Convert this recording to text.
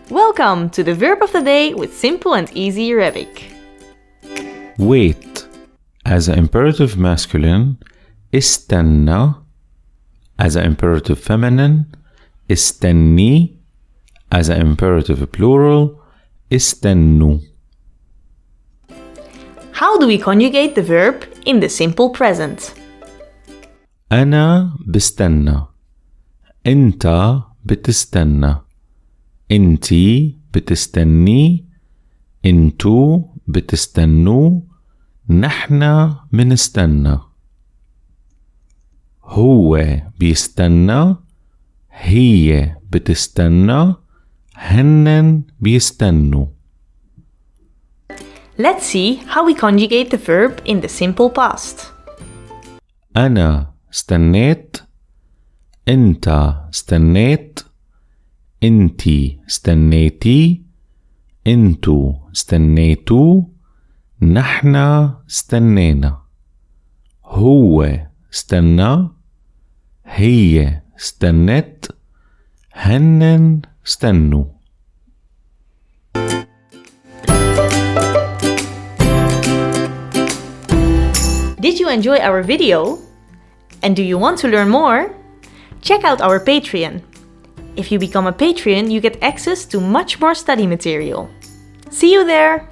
Welcome to the verb of the day with simple and easy Arabic. Wait as an imperative masculine, استنى as an imperative feminine, استني as an imperative plural, استنوا. How do we conjugate the verb in the simple present? أنا بستنى، أنت بتستنى، أنتي بتستني، أنتو بتستنوا، نحنا منستنى. هو بيستنى، هي بتستنى، هنن بيستنوا. Let's see how we conjugate the verb in the simple past. أنا استنيت، أنت استنيت، أنتي استنيتي، أنتو استنيتوا، نحنا استنينا. هو استنى، هي استنت، هنن استنوا. Did you enjoy our video? And do you want to learn more? Check out our Patreon. If you become a patron, you get access to much more study material. See you there!